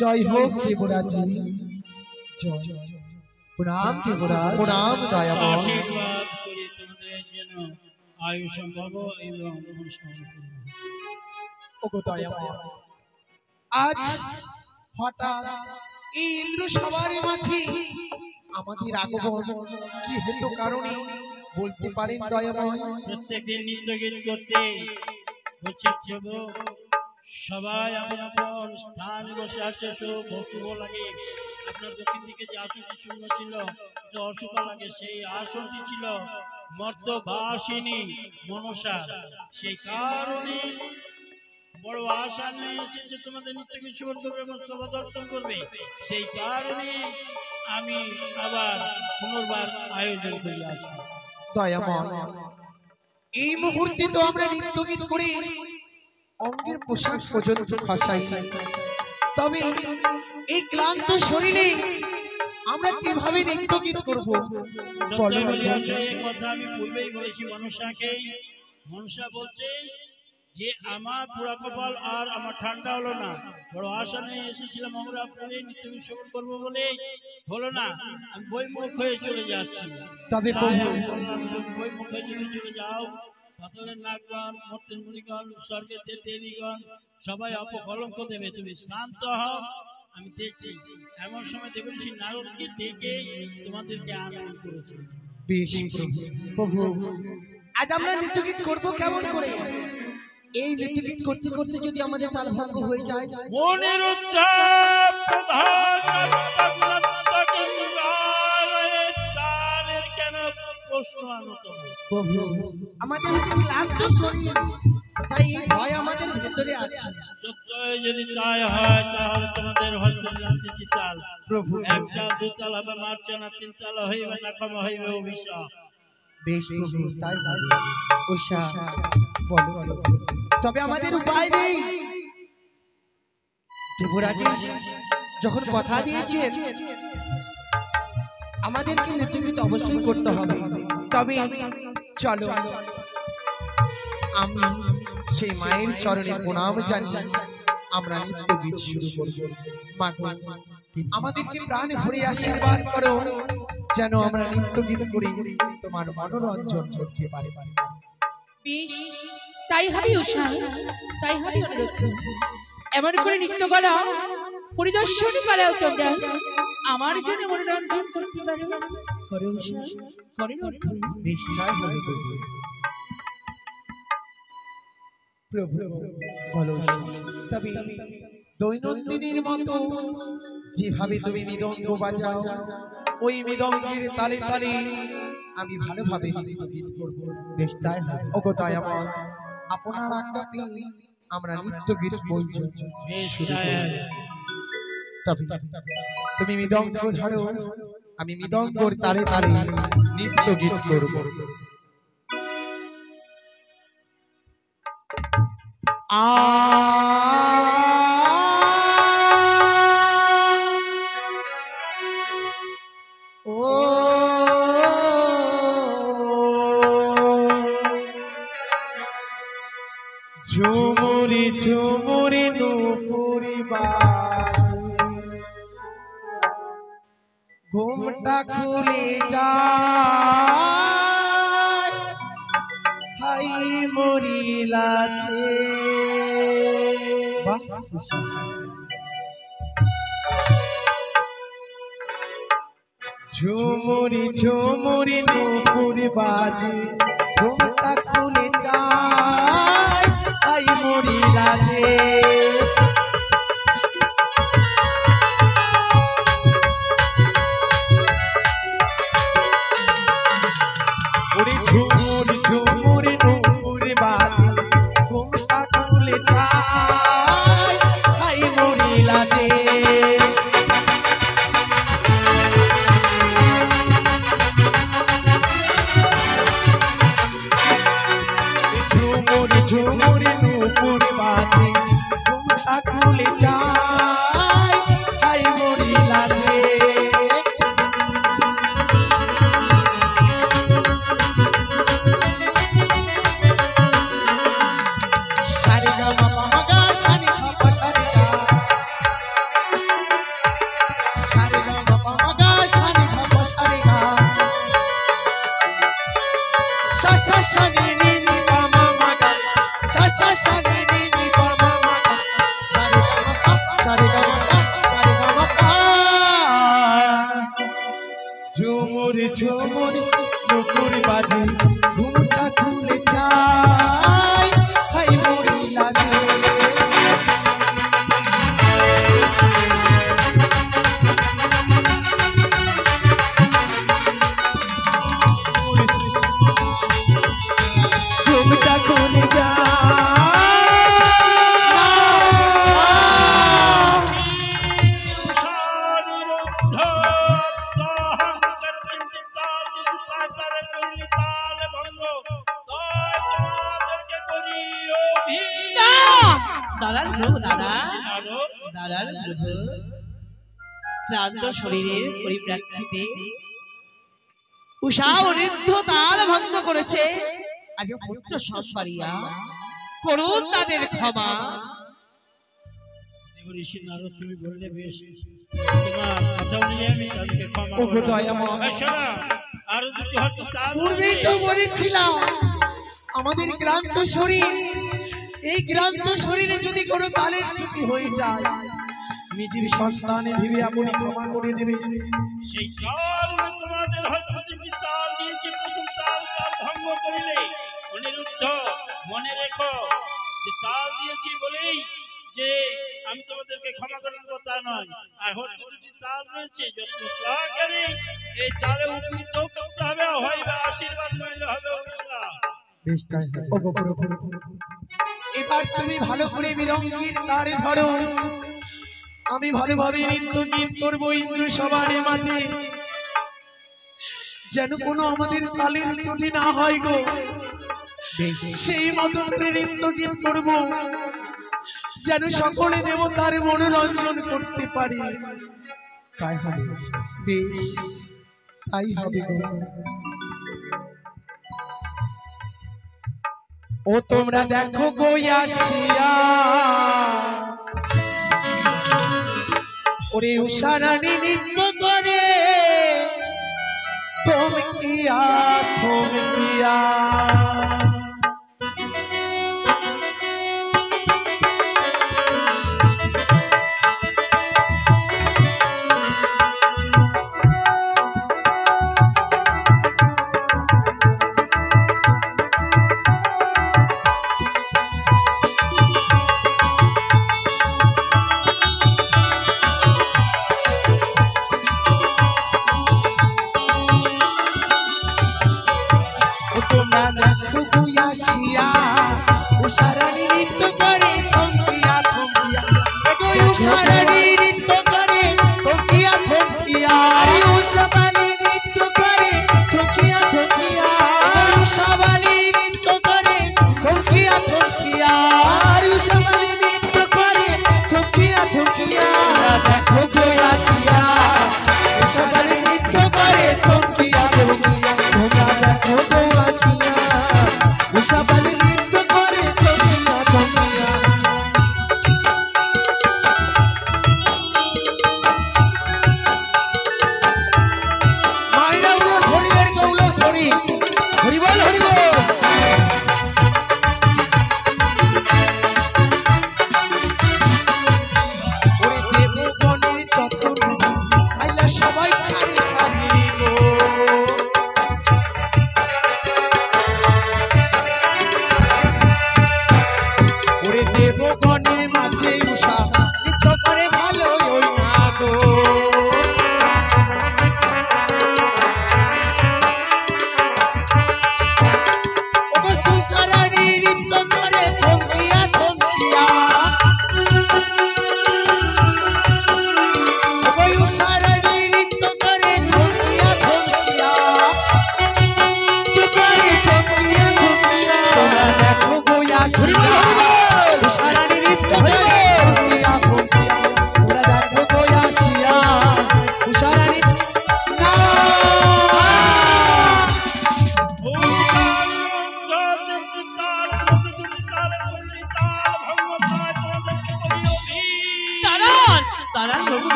জয় হোক দেবরাজি জয় প্রণাম দেবরাজ প্রণাম দয়াময় আশীর্বাদ করি তোমাদের যেন আয়ু সম্ভব এবং ওগো দয়াময় আজ হঠাৎ এই ইন্দ্র সবার মাঝে আমাদের আগমন কি হেতু কারণে বলতে পারেন দয়াময়? প্রত্যেকদিন নৃত্য গীত করতে হচ্ছে প্রভু, সবাই আপন আপন স্থানে বসে আছে, শুভ লাগে। আপনার দক্ষিণ দিকে যে আসনটি শূন্য ছিল, যে অশুভ লাগে, সেই আসনটি ছিল মর্তবাসিনী মনসা। সেই কারণে বড় আশা নিয়ে এসেছে তোমাদের নৃত্যকে শ্রবণ করবে এবং সভা দর্শন করবে। সেই কারণে আমি আবার পুনর্বার আয়োজন করে আসি। দয়াময় এই মুহূর্তে তো আমরা নৃত্য গীত করে অঙ্গের পোশাক পর্যন্ত খসাই, তবে এই ক্লান্ত শরীরে আমরা কিভাবে নৃত্য গীত করবো? এই কথা আমি পূর্বেই বলেছি মনসাকে। মনসা বলছে যে আমার পুরা কপাল আর আমার ঠান্ডা হলো না, বড় আশা নিয়ে এসেছিলাম আমরা পুরে নৃত্য শ্রবণ করবো বলে হলো না, আমি বইমুখ হয়ে চলে যাচ্ছি। তবে বললাম তুমি বইমুখ হয়ে যদি চলে যাও, পাতালের নাগগণ, মর্তের মুনিগণ, স্বর্গের দেবীগণ সবাই অপকলঙ্ক দেবে। তুমি শান্ত হও, আমি দেখছি। এমন সময় দেবঋষি নারদকে ডেকে তোমাদেরকে আনয়ন করেছি। বেশ প্রভু, আজ আমরা নৃত্য গীত করবো কেমন করে? এই নৃত্য গীত করতে করতে যদি আমাদের তাল ভঙ্গ হয়ে যায়, অনিরুদ্ধ প্রধান তারের কেন প্রশ্ন আনত? প্রভু আমাদের হচ্ছে ক্লান্ত শরীর, তাই এই ভয় আমাদের ভেতরে আছে। সত্যই যদি তাই হয় তাহলে তোমাদের হস্তলান্তি চিতাল প্রভু একটা দুতাল হবে মার্চনা, তিনতাল হইবে না, ক্ষমা হইবে অভিশাপ। বেশ প্রভু, তাই উষা বলো। তবে আমাদের উপায় নেই। দেবরাজ যখন কথা দিয়েছেন আমাদেরকে নৃত্য গীত অবশ্যই করতে হবে। তবে চলো আমি সেই মায়ের চরণে প্রণাম জানিয়ে আমরা নৃত্য গীত শুরু করব। মা আমাদেরকে প্রাণ ভরে আশীর্বাদ করো, যেন আমরা নৃত্য গীত করে তোমার মনোরঞ্জন করতে পারি। বেশ, তাই হবে উষা, তাই হবে অনুরোধ। এমন করে নৃত্য করা পরিদর্শন পালাও তোমরা আমার জন্য মনোরঞ্জন করতে পারো। করে উষা, করে বেশ, তাই হবে প্রভু। বলো তবে দৈনন্দিনীর মতো যেভাবে তুমি মৃদঙ্গ বাজাও, ওই মৃদঙ্গের তালে তালে আমি ভালোভাবে নৃত্য গীত করবো। বেশ, তাই হয়। ওগো দয়াময়, আপনার আজ্ঞা পেয়ে আমরা নৃত্য গীত বলছি। তবে তুমি মৃদঙ্গ ধরো, আমি মৃদঙ্গর তালে তালে নৃত্য গীত করবো। ঝুমুরি ঝুমুরি নুপুরি বাজে, ঘুমটা খুলে যায়, হাই মরিলাছে। ঝুমুরি ঝুমুরি নুপুরি বাজে, ঘুমটা খুলে যায়, হাই মরিলাছে। ঝুমুরি ঝুমুরি নুপুরি বাজে, ঘুমটা খুলে যায়, হাই মরিলাছে। সা সা নি নি নি পা মা মা গা সা সা সা নি নি নি পা মা মা গা সা রে গা মা পা সা রে গা মা পা সা রে গা মা পা ঝুমুর ঝুমুর নুপুর বাজে ঘুমটা খুলে যায় হাই মরি লাগে ঘুমটা খুলে দাঁড়ান প্রভু, দাঁড়ান প্রভু। ক্লান্ত শরীরের পরিপ্রেক্ষিতে উষা অনিদ্ধ তাল ভঙ্গ করেছে। আজ পুত্র সম্পারিয়া করুন তাদের ক্ষমা। ঋষি নারদ, তুমি বললে বেশ, তোমার কথা অনুযায়ী আমি তাদেরকে ক্ষমা ওগো করব। দয়াময়। এই শোনো, আরো দুটো হয়তো তাল পূর্বেই তো বলেছিলাম আমাদের ক্লান্ত শরীর, এই ক্লান্ত শরীরে যদি কোনো তালের ত্রুটি হয়ে যায় নিজের সন্তানে ভেবে আপনি ক্ষমা করে দেবে। সেই কারণে তোমাদের হয়তো দুটি তাল দিয়েছি। প্রথম তাল ভঙ্গ করিলে অনিরুদ্ধ মনে রেখো যে তাল দিয়েছি বলেই যে আমি তোমাদেরকে ক্ষমা করে দেবো তা নয়। আর হয়তো দুটি তাল রয়েছে, যত সহকারে এই তালে উপনীত করতে হবে, হইবে আশীর্বাদ নইলে হবে অভিশাপ। ওগো প্রভু, এবার তুমি ভালো করে বিরঙ্গির তারে ধরো, আমি ভালোভাবে নৃত্য গীত করবো ইন্দ্র সবার মাঝে, যেন কোনো আমাদের তালের ত্রুটি না হয় গো। সেই মতো করে নৃত্য গীত করবো যেন সকলে দেবতার মনোরঞ্জন করতে পারি। তাই হবে, বেশ তাই হবে গো। ও তোমরা দেখো গো আসিয়া, ওরে উষারানী নৃত্য করে থমকিয়া থমকিয়া।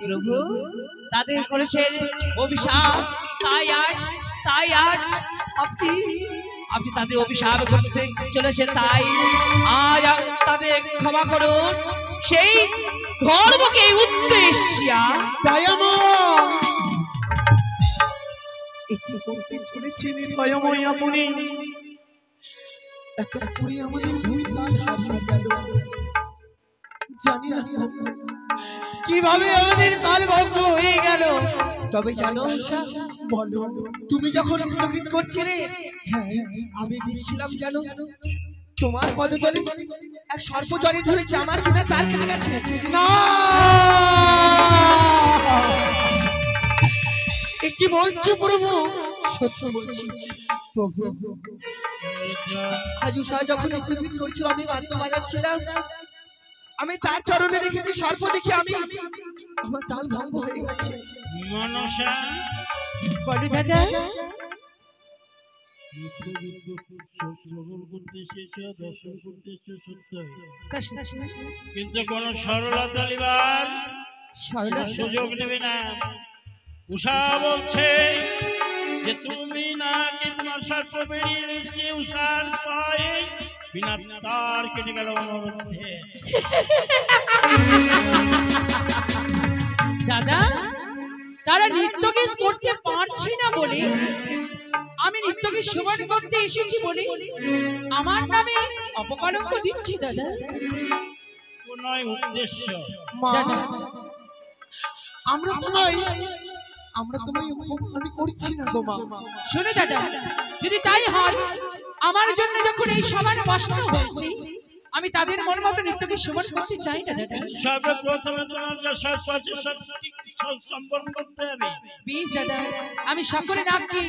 প্রভু তাদের করেছেন অভিশাপ, তাই আজ তাই আজ আপনি আপনি তাদের অভিশাপ করতে চলেছে, তাই আজ তাদের ক্ষমা করুন সেই ধর্মকে উদ্দেশ্যা। তাই আমার একটু করতে চলেছি নির্ভয়ময় আপনি একটা করে আমাদের দুই তাল হারিয়ে গেল। জানি না কিভাবে আমাদের তাল ভঙ্গ হয়ে গেল। তবে জানো উষা, বলো। তুমি যখন নৃত্যগীত করছিলে, হ্যাঁ, আমি দেখছিলাম জানো তোমার পদতলে এক সর্প জড়ি ধরেছে, আমার কিনা তার কেটে গেছে। না, এ কি বলছো প্রভু? সত্য বলছি প্রভু। আজ উষা যখন নৃত্যগীত করছিল, আমি বাদ্য বাজাচ্ছিলাম, আমি তার চরণে দেখেছি সর্প, দেখে আমি আমার তাল ভঙ্গ হয়ে গেছে। মনসা বলো দাদা। শ্রবণ করতে এসেছ, দর্শন করতে এসেছ সত্যই, তা শোনা। কিন্তু কোন সরলতা লিবার সরলা সুযোগ নেবে না। উষা বলছে যে তুমি নাকি তোমার সর্প বেরিয়ে দিচ্ছে, উষার পায়ে বিনা তার কেটে গেল মধ্যে। দাদা, তারা নৃত্যগীত করতে পারছে না বলে, আমি নৃত্যগীত শোভন করতে এসেছি বলে আমার নামে অপকলঙ্ক দিচ্ছি দাদা। কোন উদ্দেশ্য? মা, দাদা, আমরা তোমায় অপমান করছি না গো মা। শোনো দাদা, যদি তাই হয়, আমার জন্য যখন এই সমান বসানো হয়েছে, আমি তাদের মন মতো নৃত্যকে শোভন করতে চাই না দাদা। সর্বপ্রথমে তোমার যে সর্প আছে সবটি সম্বরণ করতে হবে। বেশ দাদা, আমি সকলে নাকি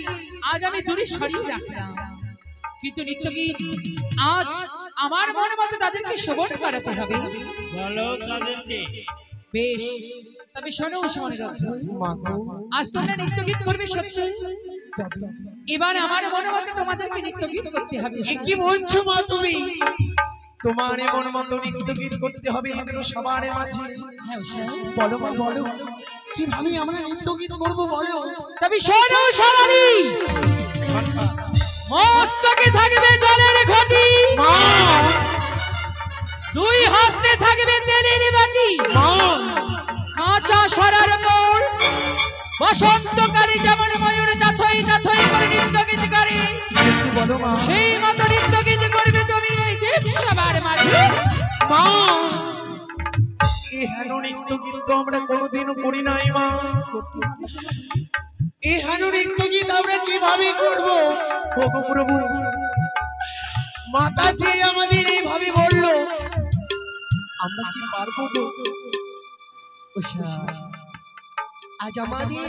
আজ আমি দূরে সরিয়ে রাখলাম, কিন্তু নৃত্যগীত আজ আমার মন মতো তাদেরকে শোভন করাতে হবে। বলো তাদেরকে। বেশ, তবে শোনো সমানের অর্থ, মা গো, আজ তোমরা নৃত্যগীত করবে সত্য, তবে এবার আমার মনে মতো তোমাদেরকে নৃত্যগীত করতে হবে। এ কি বলছো মা তুমি? তোমার মন মতো নৃত্যগীত করতে হবে এগুলো সবার মাঝে। হ্যাঁ উষা, বলো মা, বলো কিভাবে আমরা নৃত্যগীত করবো বলো। তবে শোনো সবারই, মস্তকে থাকবে জলের ঘটি, মা, দুই হস্তে থাকবে তেলের বাটি, মা, কাঁচা সরার মোড়, বসন্তকালে যেমন ময়ূর যাথই যাথই করে নৃত্যগীত করে, এ কি বলো মা? সেই মতো নৃত্যগীত করবে তুমি এই দেব সবার মাঝে। মা, এই হেন নৃত্যগীত তো আমরা কোনোদিনও করি নাই মা। এই হেন নৃত্যগীত আমরা কিভাবে করবো? ও গো প্রভু, মাতাজি আমাদের এইভাবে বললো, আমরা কি পারবো গো? উষা, আজ আমাদের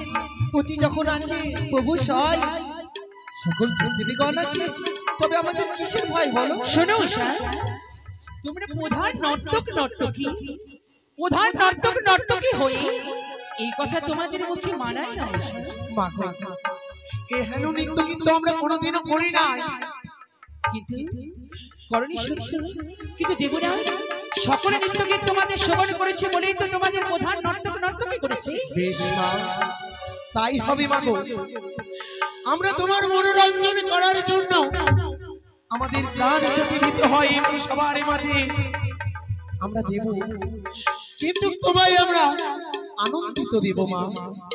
প্রতি যখন আছে প্রভু সয়, সকল দেবীগণ আছে, তবে আমাদের কিসের ভয় বলো? শোনো উষা, তোমরা প্রধান নর্তক নর্তকী হয়ে এই কথা তোমাদের মুখে মানায় না উষা। মা গো, এই হেন নৃত্যগীত তো আমরা কোনোদিনও করি নাই। কিন্তু করণী সত্য, কিন্তু দেবরা সকলে নৃত্যগীত তোমাদের শোভন করেছে বলেই তো তোমাদের প্রধান নর্তকী করেছে। বেশ মা, তাই হবে মা গো। আমরা তোমার মনোরঞ্জন করার জন্য আমাদের প্রাণ যদি দিতে হয় এমনি সবার মাঝে আমরা দেব, কিন্তু তোমায় আমরা আনন্দিত দেব মা,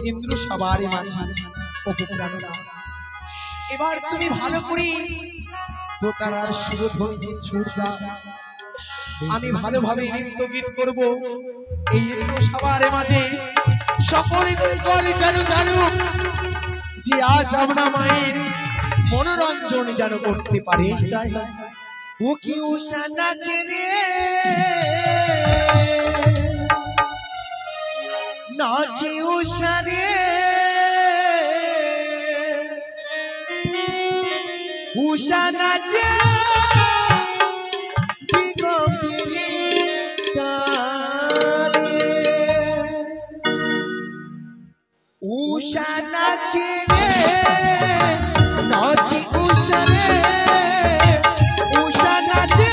ইন্দ্র সবার মাঝে। ওগো প্রাণনা, এবার তুমি ভালো করে দোতারার সুরধ্বনিতে সুর দাও, আমি ভালোভাবে নৃত্যগীত করব এই ইন্দ্র সবার মাঝে। সকলে জানো যে আজ আমরা মায়ের মনোরঞ্জন যেন করতে পারি। তাই ও কি উষা নাচে রে, নাচে উষা রে, উষা নাচে দিগম্বরে তারে, উষা নাচে রে, নাচে উষা রে, উষা নাচে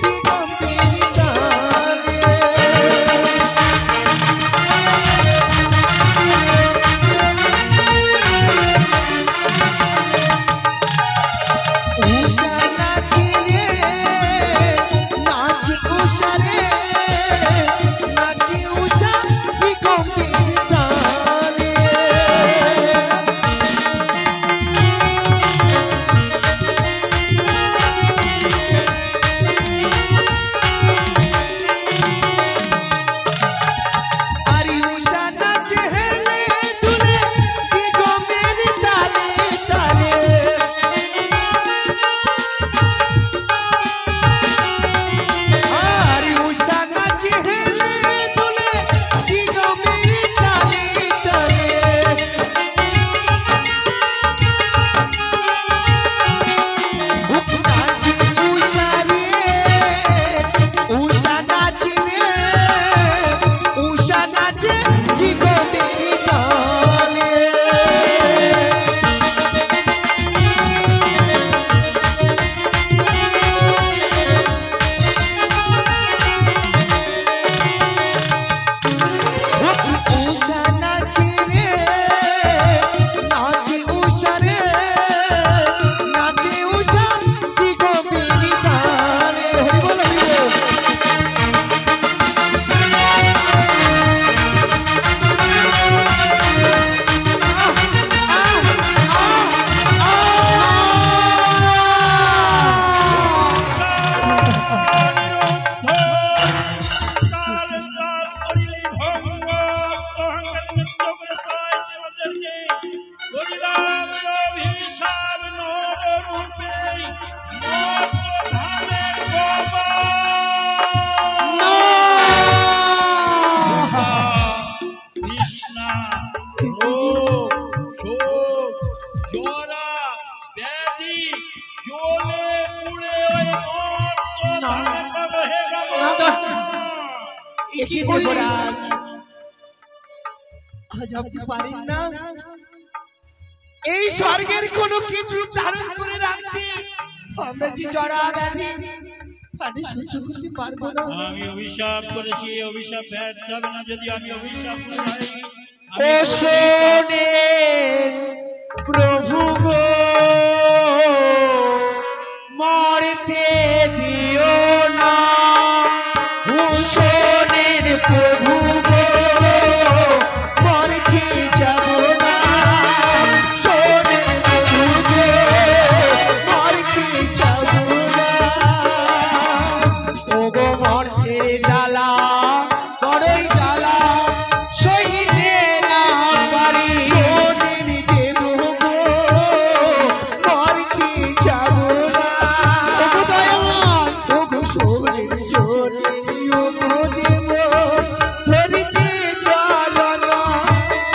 দিগম্বরে তারে। কি দেবরাজ, আজ আপনি পারেন না এই স্বর্গের কোন কীট রূপ ধারণ করে রাখতে? আমরা যে জরা ব্যাধি পানি সহ্য করতে পারবো না। আমি অভিশাপ করেছি, অভিশাপ ব্যর্থ হবে না। যদি আমি অভিশাপ ও শোনেন প্রভু গো, মরতে দিও না। ও শোনেন প্রভু গো, মরতে যাব না। শোনেন প্রভু গো, মরতে যাব না। ও গো মরতে জ্বালা, বড়ই জ্বালা, সহিতে না পারি। শোনেন দেব গো, মরতে যাব না। ও গো দয়াময়, ও গো শোনেন, শোনেন ও গো দেব, ধরেছে জ্বালা।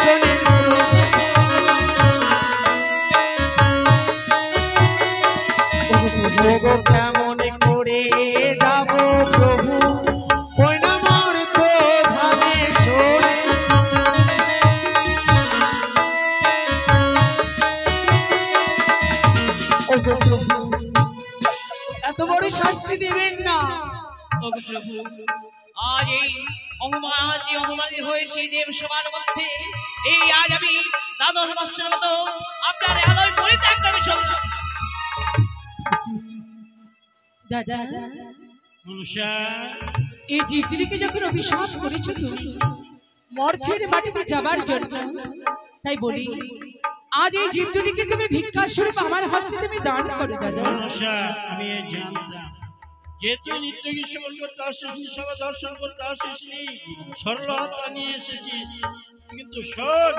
শোনেন ও গো কেমন করে যাব প্রভু ওই না মর্ত ধামে। শোনেন ও গো প্রভু, এত বড় শাস্তি দিবেন না। ওগো প্রভু, আজ এই অপমানি হয়েছি দেব সবার মধ্যে। এই আজ আমি দ্বাদশ বৎসরের মতো আপনার আলোয় পরিত্যাগ করে চললাম। দাদা, মনুষ্যা, এই জীবটিকে যখন অভিশাপ করেছো তুমি মর্ত্যের মাটিতে যাবার জন্য, তাই বলি আজ এই জীবটিকে তুমি ভিক্ষা স্বরূপ আমার হস্তে তুমি দান করো দাদা। মনুষ্যা, আমি এ জানতাম যেহেতু নিত্য গ্রীষ্মণ করতে আসিসনি, সবাই দর্শন করতে আসিসনি, সরলতা নিয়ে এসেছিস। কিন্তু শোন,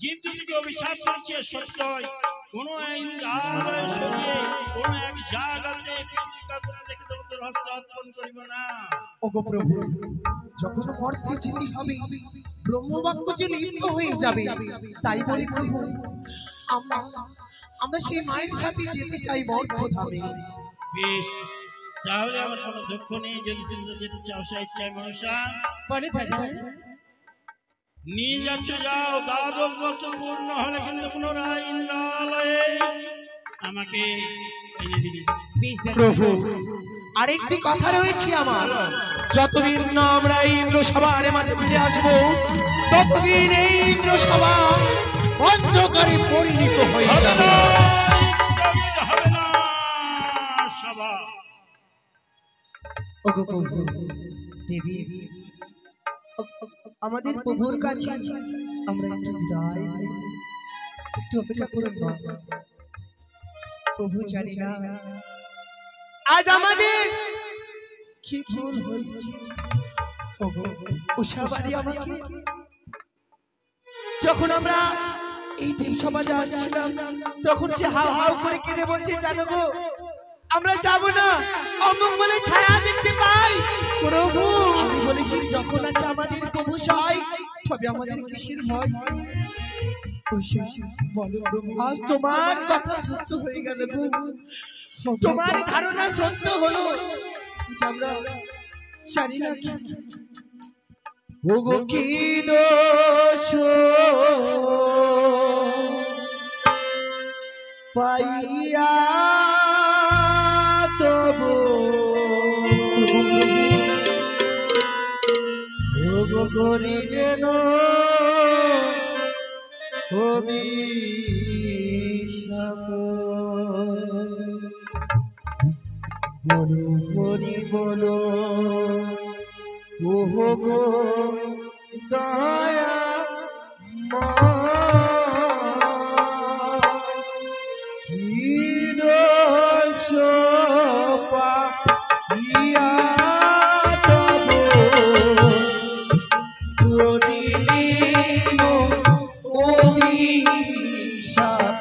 জীব দুটিকে অভিশাপ করেছে সত্যই। কোন ইন্দ্রালয় সরিয়ে কোন এক জায়গাতে পিপিলিকা করে রেখে দেবো, তোর হস্ত অর্পণ করিব না। ও গো প্রভু, যখন মর্তে যেতে হবে ব্রহ্মবাক্য যে লিপ্ত হয়ে যাবে, তাই বলি প্রভু আমরা সেই মায়ের সাথে যেতে চাই মর্ত ধামে। বেশ, তাহলে আমার কোনো দুঃখ নেই। যদি তোমরা যেতে চাও সেই ইচ্ছায় মনুষ্যা বলে দাদা, নিয়ে যাচ্ছ, যাও। দ্বাদশ বছর পূর্ণ হলে কিন্তু পুনরায় ইন্দ্রালয়ে আমাকে এনে দিবি। বেশ দাদা। প্রভু, আরেকটি কথা রয়েছে আমার, যতদিন না আমরা এই ইন্দ্র সভার মাঝে ফিরে আসবো ততদিন এই ইন্দ্র সভা অন্ধকারে পরিণত হয়ে যাবে। হবে না সভা। ওগো প্রভু, দেবী, আমাদের প্রভুর কাছে আমরা একটু বিদায় নেব। একটু অপেক্ষা করুন মা। প্রভু, জানি না আজ আমাদের কি ভুল হয়েছে। ওগো উষাবাড়ি, আমাকে যখন আমরা এই দেব সমাজে আসছিলাম তখন সে হাউ হাউ করে কেঁদে বলছে, জানো গো আমরা যাব না, অমঙ্গলে ছায়া দেখতে পাই। প্রভু, আমি বলেছি যখন আছে আমাদের প্রভু সহায়, তবে আমাদের কিসের ভয়? উষা, বলো প্রভু, আজ তোমার কথা সত্য হয়ে গেল গো, তোমার ধারণা সত্য হলো। আজ আমরা জানি না কি ওগো কি দোষ পাইয়া তবু ওগো করিলেন অভিশাপ। বলো হরি বলো, ওহো গো দয়া কি দোষ পাইয়া তবু করিলেন অভিশাপ।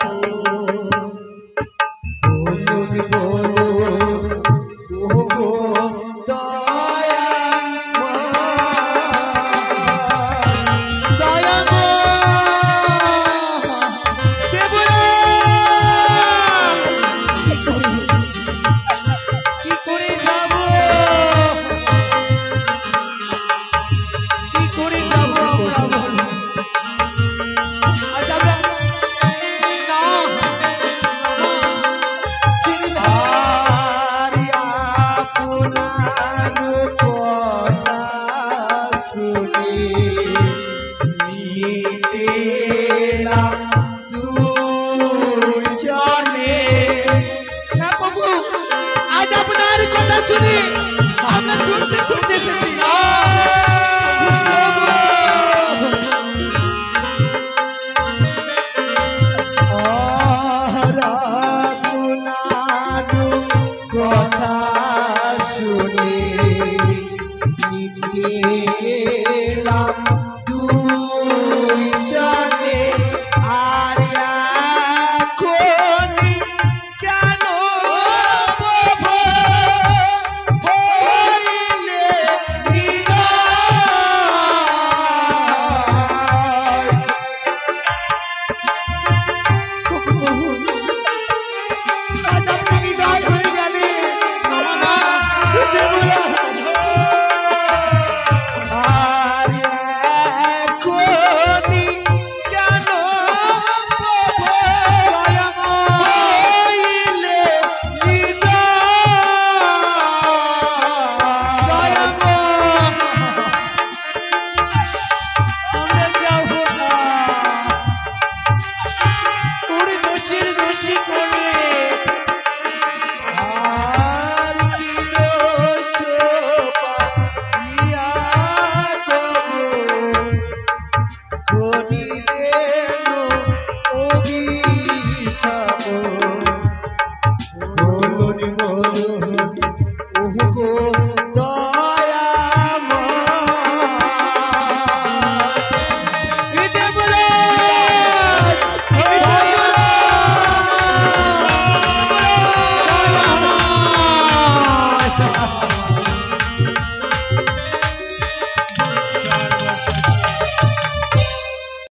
শুনে আমরা ছুটতে ছুটতে এসেছি। কথা শুনে নিতে এলাম